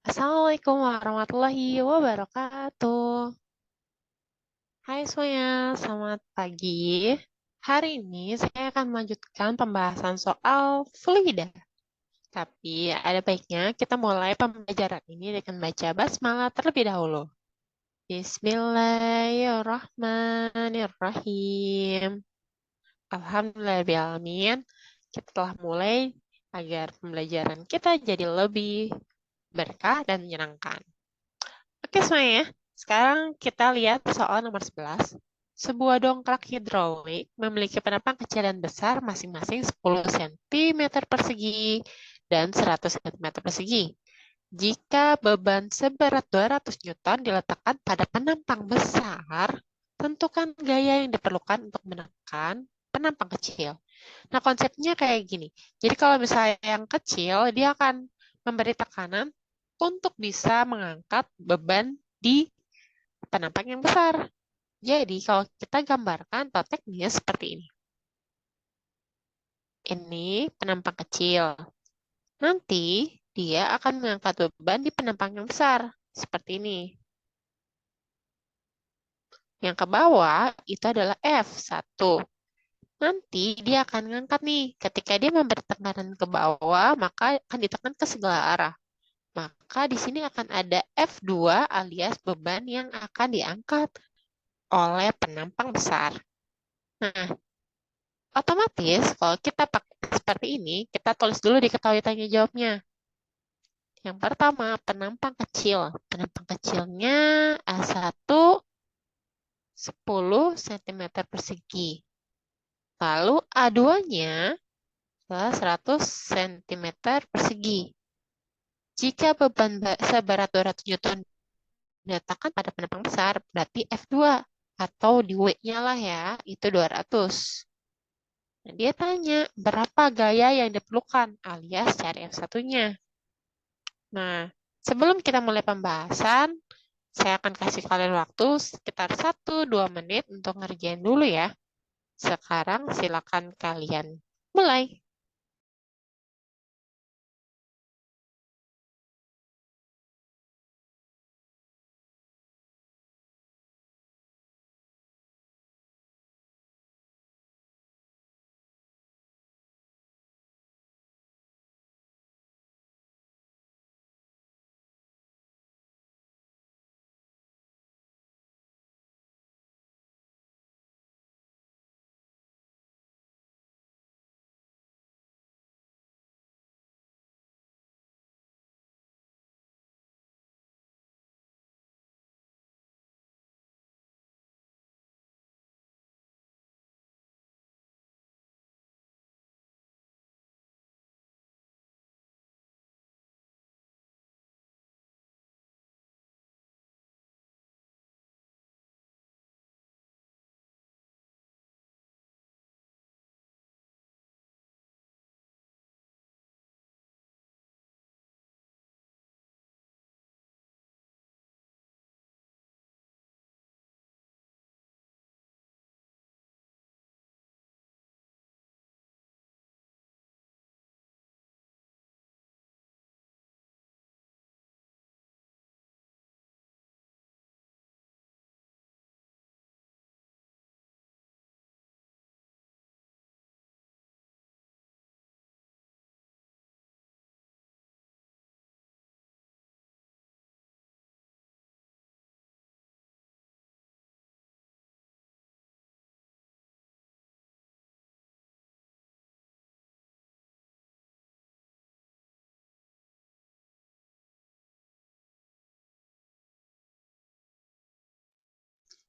Assalamualaikum warahmatullahi wabarakatuh. Hai semuanya, selamat pagi. Hari ini saya akan melanjutkan pembahasan soal fluida. Tapi ada baiknya kita mulai pembelajaran ini dengan baca basmalah terlebih dahulu. Bismillahirrahmanirrahim. Alhamdulillahirrahmanirrahim. Kita telah mulai agar pembelajaran kita jadi lebih berkah dan menyenangkan. Oke semuanya, sekarang kita lihat soal nomor 11. Sebuah dongkrak hidrolik memiliki penampang kecil dan besar masing-masing 10 cm persegi dan 100 cm persegi. Jika beban seberat 200 Newton diletakkan pada penampang besar, tentukan gaya yang diperlukan untuk menekan penampang kecil. Nah, konsepnya kayak gini. Jadi kalau misalnya yang kecil, dia akan memberi tekanan untuk bisa mengangkat beban di penampang yang besar. Jadi kalau kita gambarkan atau teknis seperti ini. Ini penampang kecil. Nanti dia akan mengangkat beban di penampang yang besar. Seperti ini. Yang ke bawah itu adalah F1. Nanti dia akan mengangkat nih. Ketika dia memberi tekanan ke bawah, maka akan ditekan ke segala arah. Maka di sini akan ada F2 alias beban yang akan diangkat oleh penampang besar. Nah, otomatis kalau kita pakai seperti ini, kita tulis dulu diketahui tanya jawabnya. Yang pertama, penampang kecil. Penampang kecilnya A1 10 cm persegi. Lalu A2-nya adalah 100 cm persegi. Jika beban seberat 200 Newton diletakkan pada penampang besar, berarti F2 atau di W-nya lah ya, itu 200. Nah, dia tanya berapa gaya yang diperlukan alias cari F1-nya. Nah, sebelum kita mulai pembahasan, saya akan kasih kalian waktu sekitar 1-2 menit untuk ngerjain dulu ya. Sekarang silakan kalian mulai.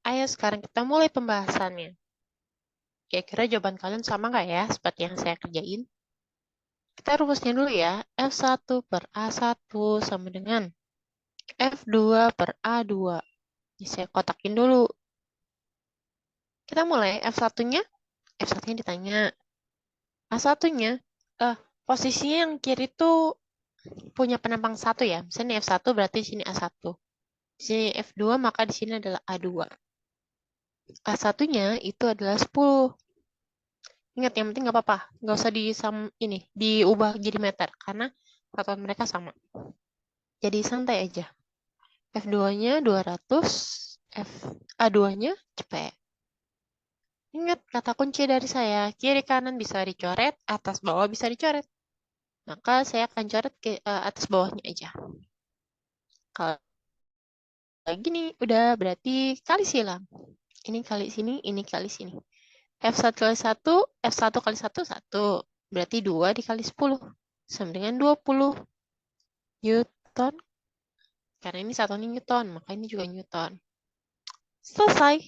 Ayo sekarang kita mulai pembahasannya. Kira-kira jawaban kalian sama nggak ya seperti yang saya kerjain? Kita rumusnya dulu ya. F1 per A1 sama dengan F2 per A2. Ini saya kotakin dulu. Kita mulai F1-nya. F1-nya ditanya. A1-nya, posisinya yang kiri tuh punya penampang satu ya. Misalnya F1 berarti di sini A1. Di sini F2 maka di sini adalah A2. A1-nya itu adalah 10. Ingat, yang penting nggak apa-apa. Nggak usah diubah jadi meter. Karena satuan mereka sama. Jadi santai aja. F2-nya 200, F A2-nya cepet. Ingat kata kunci dari saya, kiri kanan bisa dicoret, atas bawah bisa dicoret. Maka saya akan coret ke atas bawahnya aja. Kalau gini, udah berarti kali silang. Ini kali sini, ini kali sini. F1 kali 1, F1 kali 1, 1. Berarti 2 dikali 10. Sama dengan 20 Newton. Karena ini satu Newton, maka ini juga Newton. Selesai.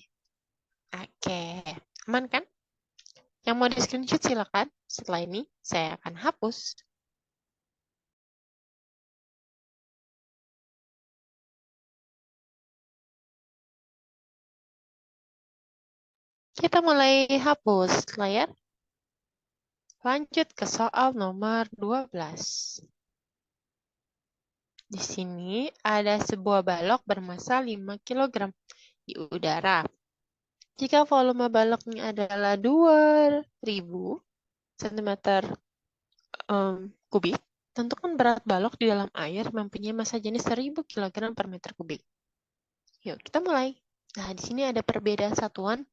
Oke, aman kan? Yang mau di screenshot silakan. Setelah ini, saya akan hapus. Kita mulai hapus layar. Lanjut ke soal nomor 12. Di sini ada sebuah balok bermasa 5 kg di udara. Jika volume baloknya adalah 2000 cm kubik, tentukan berat balok di dalam air mempunyai massa jenis 1000 kg per meter kubik. Yuk, kita mulai. Nah, di sini ada perbedaan satuan.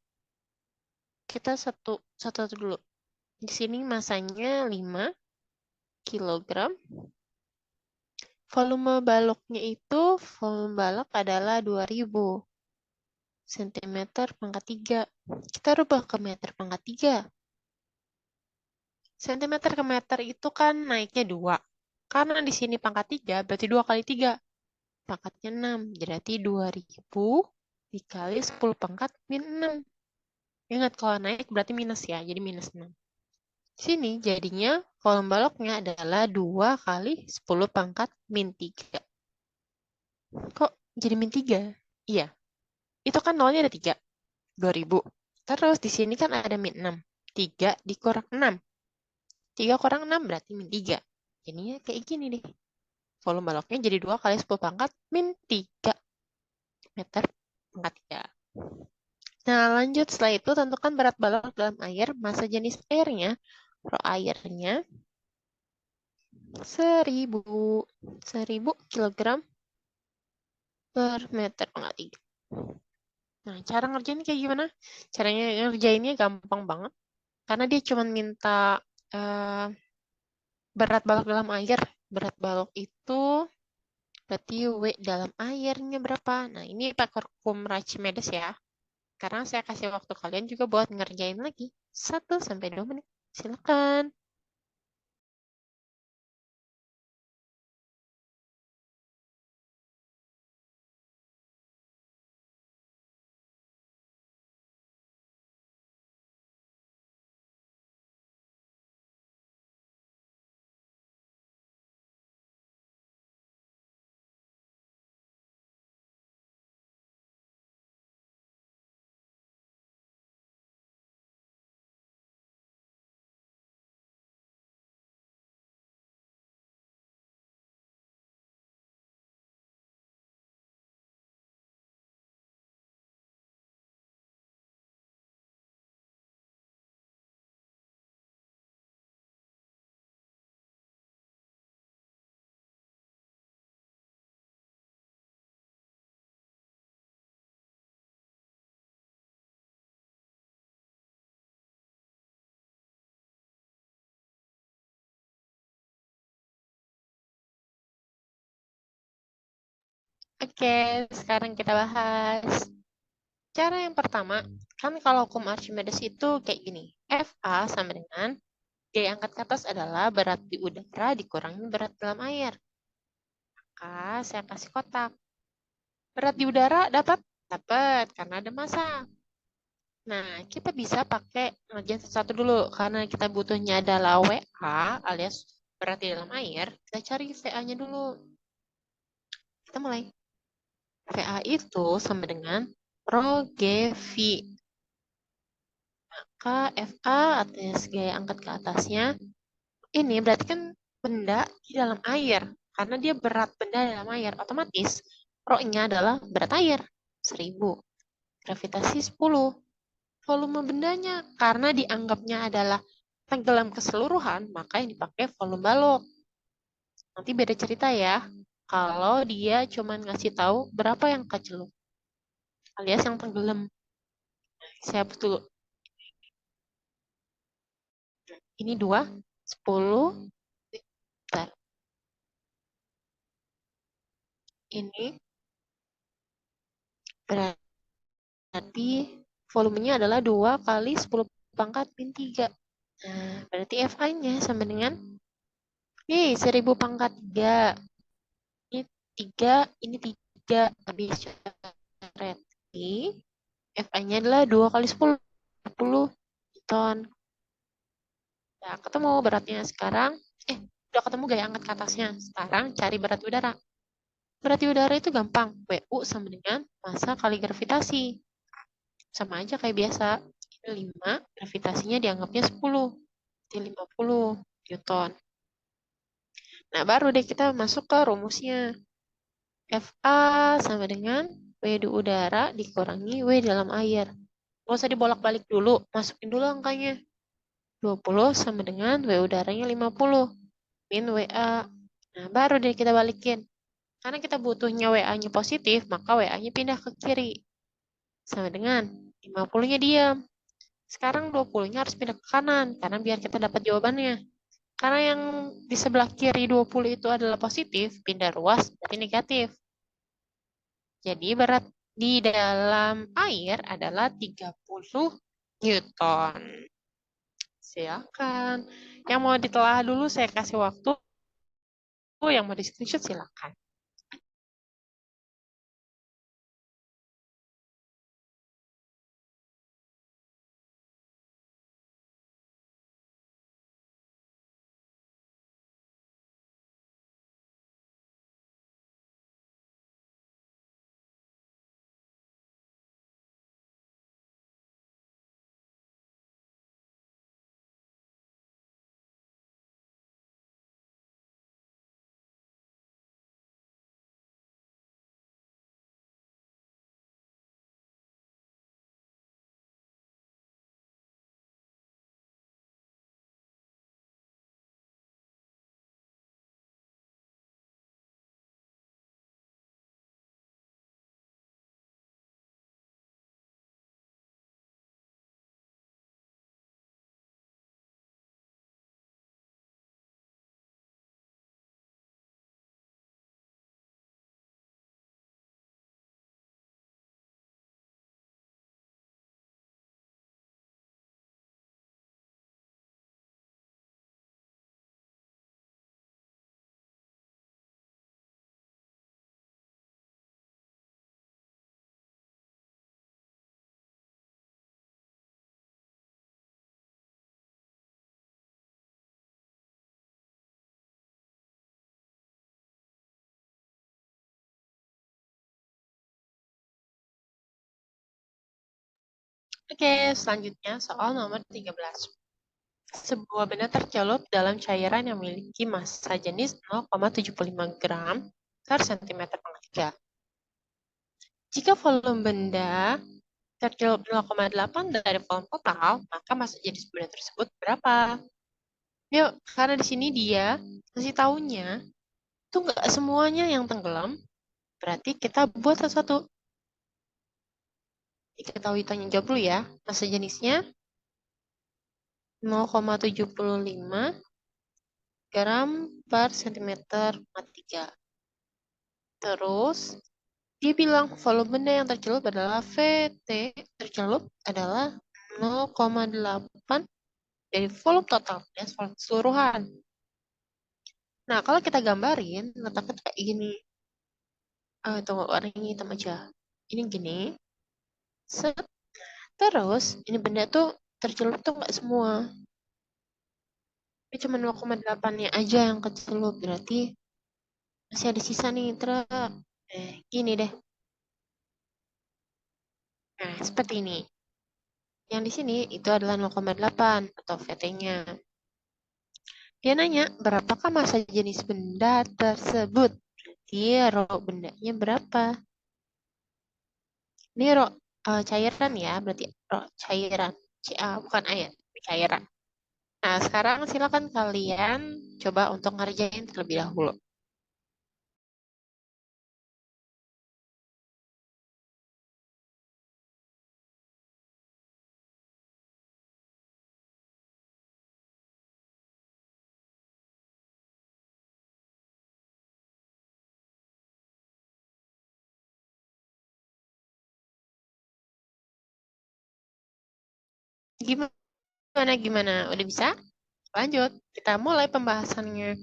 Kita satu dulu. Di sini masanya 5 kg. Volume baloknya itu, volume balok adalah 2000 cm pangkat 3. Kita rubah ke meter pangkat 3. Cm ke meter itu kan naiknya 2. Karena di sini pangkat 3, berarti 2 kali 3. Pangkatnya 6. Berarti 2000 dikali 10 pangkat min 6. Ingat kalau naik berarti minus ya, jadi minus 6. Sini jadinya volume baloknya adalah 2 kali 10 pangkat min 3. Kok jadi min 3? Iya. Itu kan nolnya ada 3. 2000. Terus di sini kan ada min 6. 3 dikurang 6. 3 kurang 6 berarti min 3. Jadinya kayak gini deh. Volume baloknya jadi 2 kali 10 pangkat min 3 meter pangkat 3. Nah, lanjut setelah itu tentukan berat balok dalam air, massa jenis airnya, rho airnya 1000 kg per meter pangkat 3. Nah, cara ngerjainnya kayak gimana? Caranya ngerjainnya gampang banget. Karena dia cuma minta berat balok dalam air. Berat balok itu berarti W dalam airnya berapa? Nah, ini pakai hukum Archimedes ya. Sekarang saya kasih waktu kalian juga buat ngerjain lagi. 1-2 menit. Silakan. Oke, sekarang kita bahas. Cara yang pertama, kan kalau hukum Archimedes itu kayak gini. FA sama dengan G angkat ke atas adalah berat di udara dikurangi berat dalam air. Maka saya kasih kotak. Berat di udara dapat? Dapat, karena ada massa. Nah, kita bisa pakai ngerjain satu dulu. Karena kita butuhnya adalah WA alias berat di dalam air. Kita cari VA-nya dulu. Kita mulai. VA itu sama dengan Rho GV. Maka FA atas gaya angkat ke atasnya. Ini berarti kan benda di dalam air. Karena dia berat benda di dalam air. Otomatis Rho-nya adalah berat air. 1000. Gravitasi 10. Volume bendanya. Karena dianggapnya adalah tenggelam keseluruhan, maka yang dipakai volume balok. Nanti beda cerita ya. kalau dia cuma ngasih tahu berapa yang kecelup alias yang tenggelam. Saya betul. Ini 2, 10. Bentar. Ini berarti volumenya adalah 2 kali 10 pangkat min 3. Nah, berarti FI-nya sama dengan 1000 pangkat 3. Ini 3, ini 3. Habis coret. FI-nya adalah 2 kali 10. 10 ton. Nah, ketemu beratnya sekarang. Udah ketemu gaya angkat ke atasnya. Sekarang cari berat udara. Berat udara itu gampang. WU sama dengan massa kali gravitasi. Sama aja kayak biasa. Ini 5, gravitasinya dianggapnya 10. Jadi 50 Newton. Nah, baru deh kita masuk ke rumusnya. FA sama dengan W di udara dikurangi W dalam air. Nggak usah dibolak-balik dulu. Masukin dulu angkanya. 20 sama dengan W udaranya 50. Min WA. Nah, baru deh kita balikin. Karena kita butuhnya WA-nya positif, maka WA-nya pindah ke kiri. Sama dengan 50-nya diam. Sekarang 20-nya harus pindah ke kanan, karena biar kita dapat jawabannya. Karena yang di sebelah kiri 20 itu adalah positif, pindah ruas berarti negatif. Jadi berat di dalam air adalah 30 Newton. Silakan. Yang mau ditelah dulu saya kasih waktu, yang mau di screenshot silakan. Oke, selanjutnya soal nomor 13. Sebuah benda tercelup dalam cairan yang memiliki massa jenis 0,75 gram per centimeter pangkat 3. Jika volume benda tercelup 0,8 dari volume total, maka massa jenis benda tersebut berapa? Yuk, karena di sini dia kasih taunya itu nggak semuanya yang tenggelam, berarti kita buat satu-satu. Diketahui tanya jawab dulu ya. Massa jenisnya 0,75 gram per centimeter pangkat 3. Terus dia bilang volume benda yang tercelup adalah VT tercelup adalah 0,8 dari volume total dan volume keseluruhan. Nah, kalau kita gambarin, letaknya kayak gini. Tunggu, warnanya hitam aja. Ini gini. Set. Terus, ini benda tuh tercelup tuh nggak semua. Ini cuma 0,8-nya aja yang kecelup. Berarti masih ada sisa nih. Gini deh. Nah, seperti ini. Yang di sini itu adalah 0,8 atau VT-nya. Dia nanya, berapakah massa jenis benda tersebut? Berarti rho bendanya berapa? Ini rho cairan ya, berarti rho cairan. Bukan air, cairan. Nah, sekarang silakan kalian coba untuk ngerjain terlebih dahulu. Gimana, gimana? Udah bisa? Lanjut. Kita mulai pembahasannya.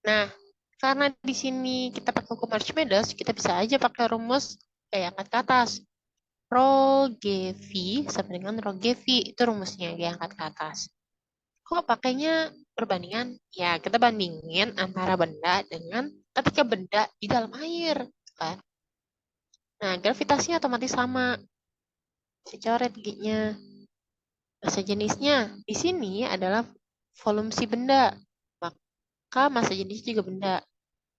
Nah, karena di sini kita pakai hukum Archimedes, kita bisa aja pakai rumus kayak angkat ke atas. Rho G V sama dengan Rho G V. Itu rumusnya, diangkat ke atas. Kok pakainya perbandingan? Ya, kita bandingin antara benda dengan ketika benda di dalam air. Kan? Nah, gravitasinya otomatis sama. Saya coret G-nya. Massa jenisnya di sini adalah volume si benda. Maka massa jenis juga benda.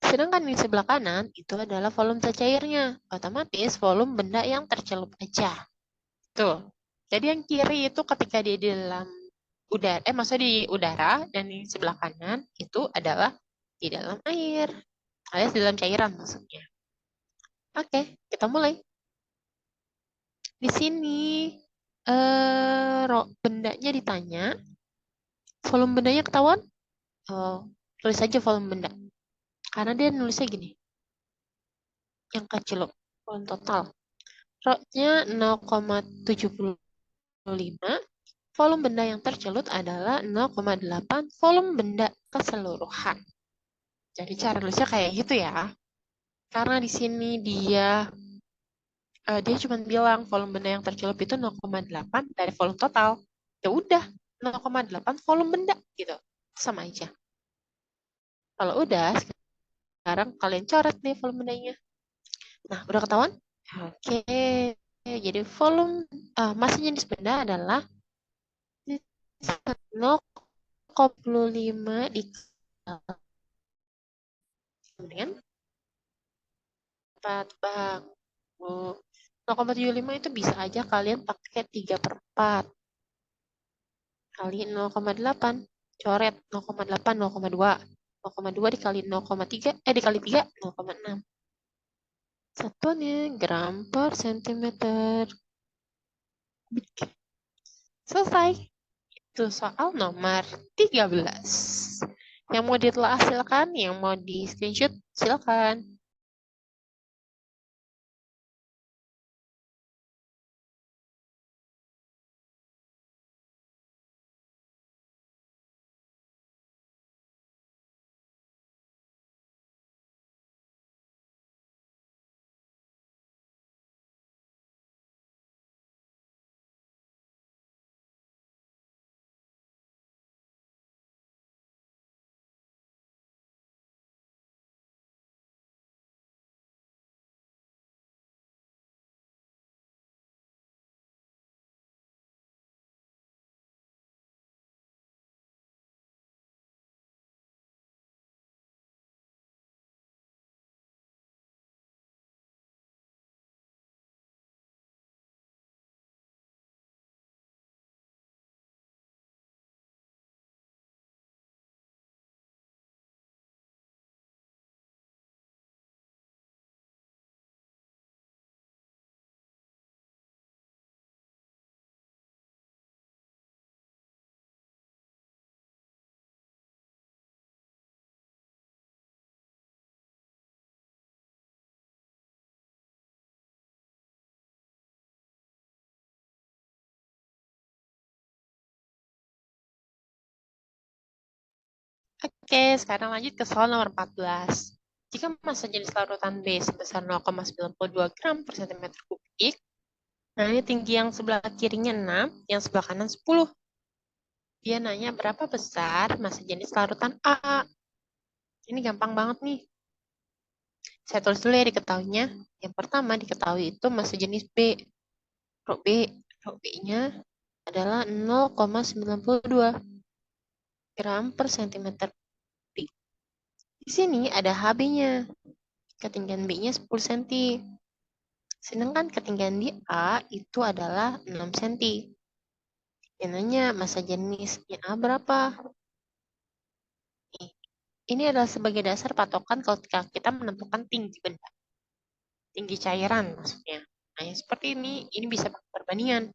Sedangkan di sebelah kanan itu adalah volume cairnya. Otomatis volume benda yang tercelup aja. Tuh. Jadi yang kiri itu ketika dia di dalam udara, maksudnya di udara, dan di sebelah kanan itu adalah di dalam air. Alias di dalam cairan maksudnya. Oke, kita mulai. Di sini bendanya ditanya, volume bendanya ketahuan? Oh, tulis aja volume benda. Karena dia nulisnya gini, yang kecil loh, volume total. Rho-nya 0,75, volume benda yang tercelut adalah 0,8 volume benda keseluruhan. Jadi cara nulisnya kayak gitu ya. Karena di sini dia cuma bilang volume benda yang tercelup itu 0,8 dari volume total. Ya udah, 0,8 volume benda gitu. Sama aja. Kalau udah, sekarang kalian coret nih volume bendanya. Nah, udah ketahuan? Oke. Jadi volume massa jenis benda adalah 0,25 dikali dengan 4 bang. 0,75 itu bisa aja kalian pakai 3 per 4 kali 0,8. Coret 0,8, 0,2. 0,2 dikali 0,3, dikali 3, 0,6. Satuannya gram per sentimeter. Selesai. Itu soal nomor 13. Yang mau ditelaah silakan, yang mau di screenshot silakan. Oke, sekarang lanjut ke soal nomor 14. Jika massa jenis larutan B sebesar 0,92 gram per centimeter kubik, nah ini tinggi yang sebelah kirinya 6, yang sebelah kanan 10. Dia nanya berapa besar massa jenis larutan A. Ini gampang banget nih. Saya tulis dulu ya diketahuinya. Yang pertama diketahui itu massa jenis B. Rho B. Rho B-nya adalah 0,92 gram per centimeter kubik. Di sini ada HB-nya. Ketinggian B-nya 10 cm. Sedangkan ketinggian di A itu adalah 6 cm. Dia nanya massa jenisnya A berapa? Nih, ini adalah sebagai dasar patokan ketika kita menentukan tinggi benda. Tinggi cairan maksudnya. Nah, yang seperti ini bisa pakai perbandingan.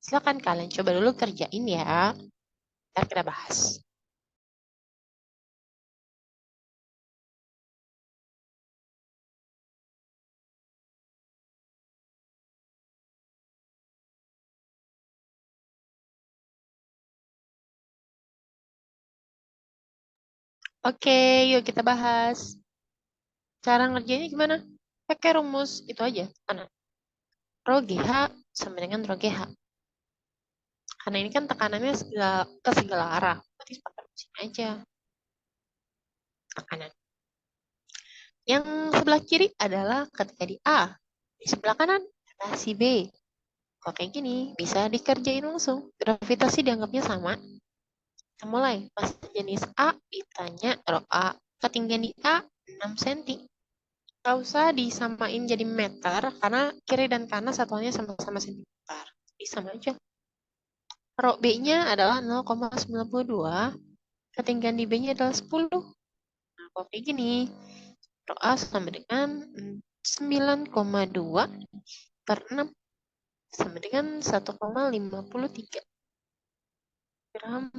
Silakan kalian coba dulu kerjain ya. Ntar kita bahas. Oke, yuk kita bahas. Cara ngerjainnya gimana? Pakai rumus itu aja. Karena Rho GH sama dengan Rho GH. Karena ini kan tekanannya ke segala arah. Berarti pakai rumus ini aja. Tekanan. Yang sebelah kiri adalah ketika di A. Di sebelah kanan adalah si B. Kalau kayak gini, bisa dikerjain langsung. Gravitasi dianggapnya sama. Kita mulai. Pas jenis A ditanya rho A. Ketinggian di A 6 cm. Gak usah disamain jadi meter, karena kiri dan kanan satuannya sama-sama sentimeter. Jadi sama aja. Rho B-nya adalah 0,92. Ketinggian di B-nya adalah 10. Nah, kalau kayak gini, rho A sama dengan 9,2 per 6 sama dengan 1,53 gram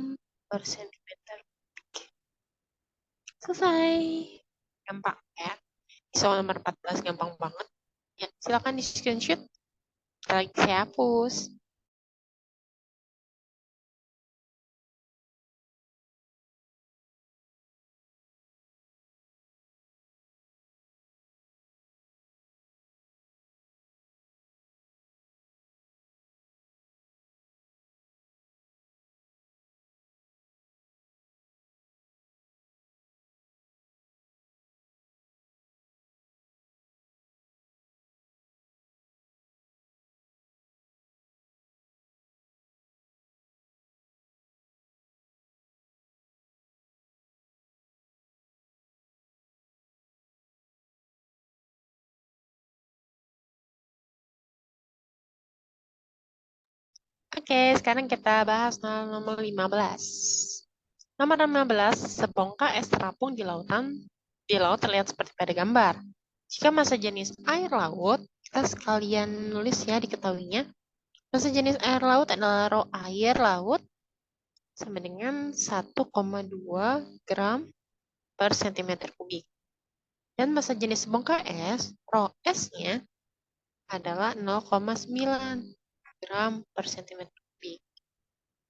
per sentimeter. Selesai. Gampang ya. Soal nomor 14 gampang banget. Ya, silakan di screenshot. Lagi saya hapus. Oke, sekarang kita bahas nomor 15. Nomor 15, sebongkah es terapung di laut terlihat seperti pada gambar. Jika massa jenis air laut, kita sekalian nulis ya diketahuinya. Massa jenis air laut adalah rho air laut sama dengan 1,2 gram per sentimeter kubik. Dan massa jenis sebongkah es, rho S-nya adalah 0,9 gram per sentimeter kubik.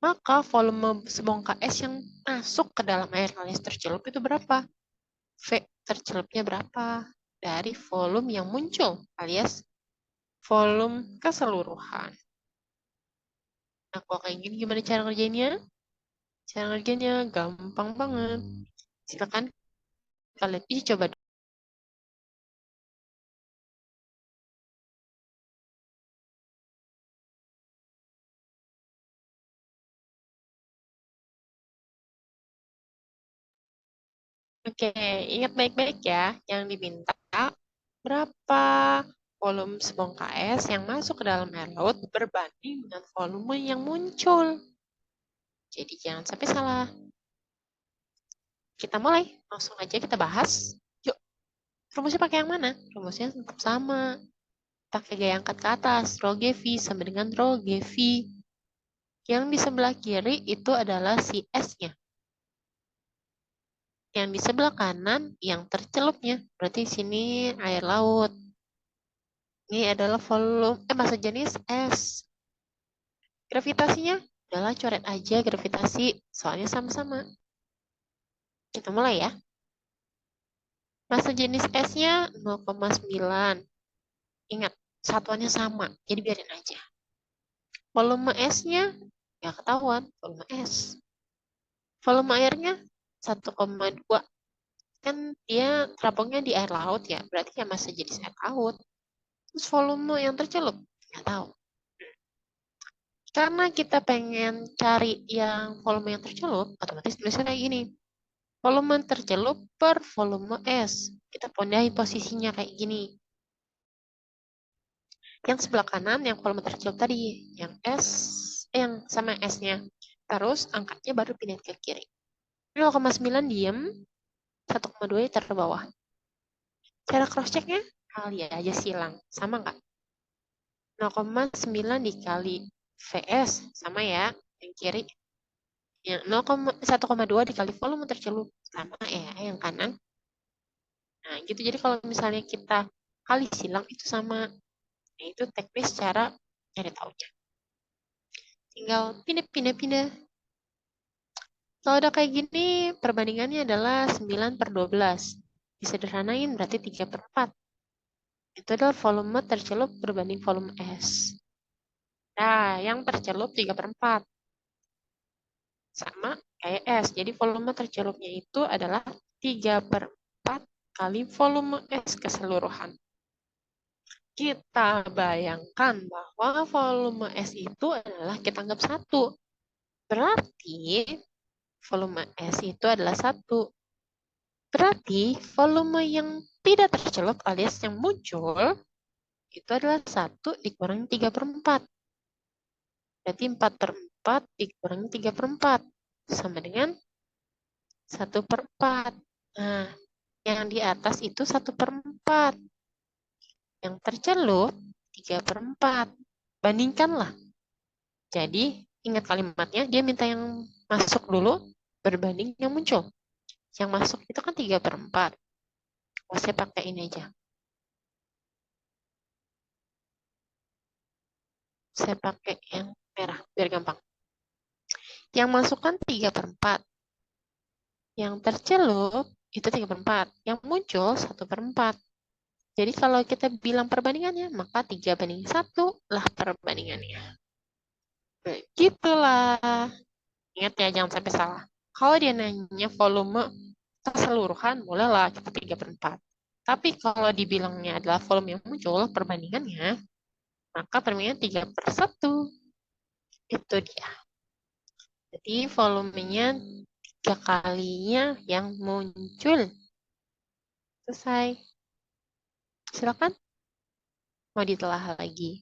Maka volume sebongkah es yang masuk ke dalam air alias tercelup itu berapa? V tercelupnya berapa? Dari volume yang muncul alias volume keseluruhan. Nah, kalau kayak gini gimana cara ngerjainnya? Cara ngerjainnya gampang banget. Silakan kalian coba. Oke, ingat baik-baik ya. Yang diminta berapa volume sebongkah es yang masuk ke dalam air laut berbanding dengan volume yang muncul. Jadi jangan sampai salah. Kita mulai. Langsung aja kita bahas. Yuk, rumusnya pakai yang mana? Rumusnya tetap sama. Pakai gaya angkat ke atas. Rho GV sama dengan rho GV. Yang di sebelah kiri itu adalah si S-nya. Yang di sebelah kanan yang tercelupnya. Berarti sini air laut. Ini adalah volume, massa jenis S. Gravitasinya adalah coret aja gravitasi, soalnya sama-sama. Kita mulai ya. Massa jenis S-nya 0,9. Ingat, satuannya sama, jadi biarin aja. Volume S-nya, ya ketahuan, volume S. Volume airnya 1,2. Kan dia terapungnya di air laut ya, berarti ya massa jenis air laut. Terus volume yang tercelup, nggak tahu. Karena kita pengen cari yang volume yang tercelup, otomatis tulisnya kayak gini. Volume tercelup per volume S. Kita pindahin posisinya kayak gini. Yang sebelah kanan yang volume tercelup tadi, yang S, yang sama S-nya. Terus angkanya baru pindahin ke kiri. 0,9 diem, 1,2 ya taruh bawah. Cara cross-check-nya, kali aja silang. Sama nggak? 0,9 dikali VS, sama ya, yang kiri. Yang 1,2 dikali volume tercelup, sama ya, yang kanan. Nah, gitu. Jadi kalau misalnya kita kali silang itu sama. Nah, itu teknis cara cari tahunya. Tinggal pindah-pindah-pindah. Kalau udah kayak gini, perbandingannya adalah 9/12. Disederhanain berarti 3/4. Itu adalah volume tercelup berbanding volume es. Nah, yang tercelup 3/4. Sama kayak es. Jadi volume tercelupnya itu adalah 3/4 kali volume es keseluruhan. Kita bayangkan bahwa volume es itu adalah kita anggap 1. Berarti volume es itu adalah 1. Berarti volume yang tidak tercelup alias yang muncul itu adalah 1 dikurangi 3/4. Berarti 4/4 dikurangi 3/4. Sama dengan 1/4. Nah, yang di atas itu 1/4. Yang tercelup 3/4. Bandingkanlah. Jadi, ingat kalimatnya, dia minta yang masuk dulu berbanding yang muncul. Yang masuk itu kan 3/4. Oh, saya pakai ini aja. Saya pakai yang merah, biar gampang. Yang masuk kan 3/4. Yang tercelup itu 3/4. Yang muncul 1/4. Jadi kalau kita bilang perbandingannya, maka 3/1 lah perbandingannya. Begitulah. Ingat ya, jangan sampai salah. Kalau dia nanya volume keseluruhan, bolehlah kita 3/4. Tapi kalau dibilangnya adalah volume yang muncul, perbandingannya, maka perbandingan 3/1. Itu dia. Jadi volumenya 3 kalinya yang muncul. Selesai. Silakan mau ditelah lagi.